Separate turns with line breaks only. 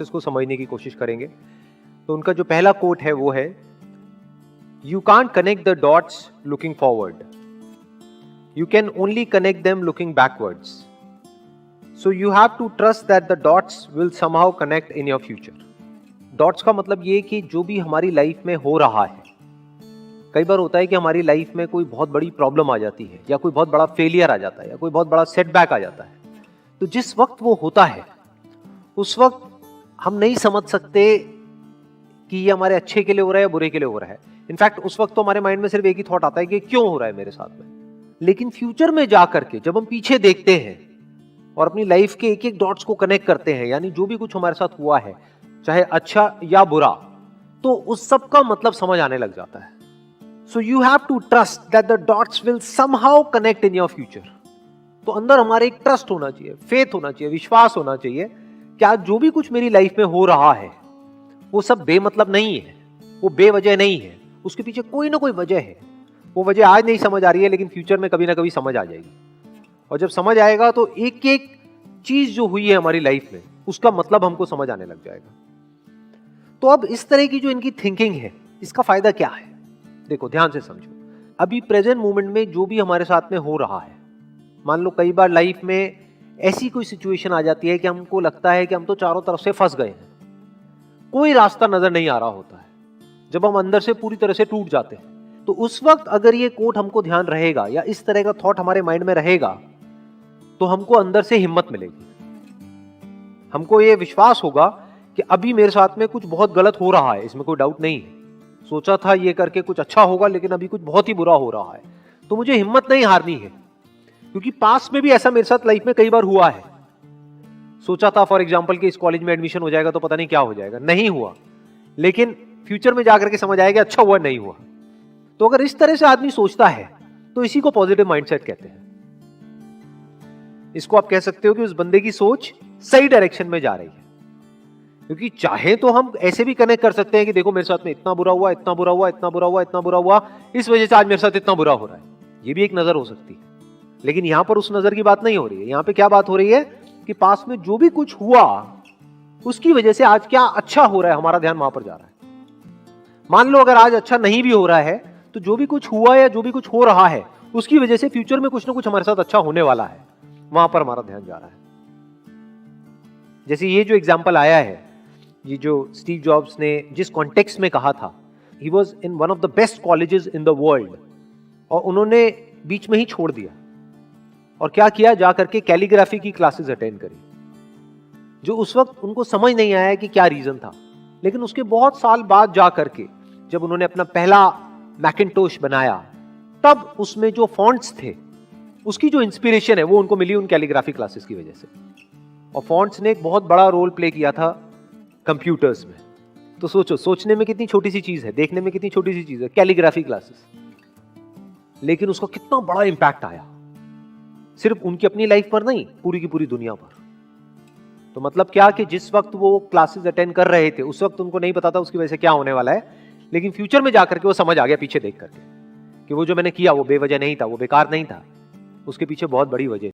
Process को समझने की कोशिश करेंगे। तो उनका जो पहला कोट है वो है, you can't connect the dots looking forward, you can only connect them looking backwards, so you have to trust that the dots will somehow connect in your future. Dots का मतलब ये कि जो भी हमारी लाइफ में हो रहा है, कई बार होता है कि हमारी लाइफ में कोई बहुत बड़ी प्रॉब्लम आ जाती है, या कोई बहुत बड़ा फेलियर आ जाता है, या कोई बहुत बड़ा सेटबैक आ जाता है। तो जिस वक्त वो होता है उस वक्त हम नहीं समझ सकते कि ये हमारे अच्छे के लिए हो रहा है या बुरे के लिए हो रहा है। इनफैक्ट उस वक्त तो हमारे माइंड में सिर्फ एक ही थॉट आता है कि क्यों हो रहा है मेरे साथ में। लेकिन फ्यूचर में जाकर के जब हम पीछे देखते हैं और अपनी लाइफ के एक एक डॉट्स को कनेक्ट करते हैं, यानी जो भी कुछ हमारे साथ हुआ है चाहे अच्छा या बुरा, तो उस सब का मतलब समझ आने लग जाता है। So you have to trust that the dots will somehow connect in your future. तो अंदर हमारे एक ट्रस्ट होना चाहिए, फेथ होना चाहिए, विश्वास होना चाहिए कि आज जो भी कुछ मेरी लाइफ में हो रहा है वो सब बेमतलब नहीं है, वो बेवजह नहीं है, उसके पीछे कोई ना कोई वजह है। वो वजह आज नहीं समझ आ रही है, लेकिन फ्यूचर में कभी ना कभी समझ आ जाएगी। और जब समझ आएगा तो एक एक चीज जो हुई है हमारी लाइफ में उसका मतलब हमको समझ आने लग जाएगा। तो अब इस तरह की जो इनकी थिंकिंग है, इसका फायदा क्या है? देखो ध्यान से समझो। अभी प्रेजेंट मोमेंट में जो भी हमारे साथ में हो रहा है, मान लो कई बार लाइफ में ऐसी कोई सिचुएशन आ जाती है कि हमको लगता है कि हम तो चारों तरफ से फंस गए हैं, कोई रास्ता नजर नहीं आ रहा होता है, जब हम अंदर से पूरी तरह से टूट जाते हैं। तो उस वक्त अगर ये कोट हमको ध्यान रहेगा या इस तरह का थॉट हमारे माइंड में रहेगा, तो हमको अंदर से हिम्मत मिलेगी, हमको ये विश्वास होगा कि अभी मेरे साथ में कुछ बहुत गलत हो रहा है, इसमें कोई डाउट नहीं है। सोचा था ये करके कुछ अच्छा होगा, लेकिन अभी कुछ बहुत ही बुरा हो रहा है, तो मुझे हिम्मत नहीं हारनी है। क्योंकि पास्ट में भी ऐसा मेरे साथ लाइफ में कई बार हुआ है। सोचा था फॉर एग्जांपल कि इस कॉलेज में एडमिशन हो जाएगा तो पता नहीं क्या हो जाएगा, नहीं हुआ, लेकिन फ्यूचर में जाकर के समझ आएगा अच्छा हुआ, नहीं हुआ। तो अगर इस तरह से आदमी सोचता है तो इसी को पॉजिटिव माइंडसेट कहते हैं। इसको आप कह सकते हो कि उस बंदे की सोच सही डायरेक्शन में जा रही है। क्योंकि चाहे तो हम ऐसे भी कनेक्ट कर सकते हैं कि देखो मेरे साथ में इतना बुरा हुआ, इतना बुरा हुआ, इतना बुरा हुआ, इतना बुरा हुआ, इस वजह से आज मेरे साथ इतना बुरा हो रहा है, ये भी एक नजर हो सकती है। लेकिन यहां पर उस नजर की बात नहीं हो रही है। यहां पे क्या बात हो रही है कि पास में जो भी कुछ हुआ उसकी वजह से आज क्या अच्छा हो रहा है, हमारा ध्यान वहां पर जा रहा है। मान लो अगर आज अच्छा नहीं भी हो रहा है, तो जो भी कुछ हुआ या जो भी कुछ हो रहा है उसकी वजह से फ्यूचर में कुछ ना कुछ हमारे साथ अच्छा होने वाला है, वहां पर हमारा ध्यान जा रहा है। जैसे ये जो एग्जाम्पल आया है, ये जो स्टीव जॉब्स ने जिस कॉन्टेक्स्ट में कहा था, he was in one of the best colleges in the world, और उन्होंने बीच में ही छोड़ दिया और क्या किया, जाकर के कैलीग्राफी की क्लासेस अटेंड करी, जो उस वक्त उनको समझ नहीं आया कि क्या रीजन था। लेकिन उसके बहुत साल बाद जाकर के जब उन्होंने अपना पहला मैकिन्टोश बनाया, तब उसमें जो फॉन्ट्स थे उसकी जो इंस्पिरेशन है वो उनको मिली उन कैलीग्राफी क्लासेस की वजह से। और फॉन्ट्स ने एक बहुत बड़ा रोल प्ले किया था कंप्यूटर्स में। तो सोचो, सोचने में कितनी छोटी सी चीज है, देखने में कितनी छोटी सी चीज है, कैलीग्राफी क्लासेस, लेकिन उसका कितना बड़ा इंपैक्ट आया, सिर्फ उनकी अपनी लाइफ पर नहीं, पूरी की पूरी दुनिया पर। तो मतलब क्या कि जिस वक्त वो क्लासेस अटेंड कर रहे थे उस वक्त उनको नहीं पता था उसकी वजह से क्या होने वाला है, लेकिन फ्यूचर में जाकर के वो समझ आ गया पीछे देख करके कि वो जो मैंने किया वो बेवजह नहीं था, वो बेकार नहीं था, उसके पीछे बहुत बड़ी वजह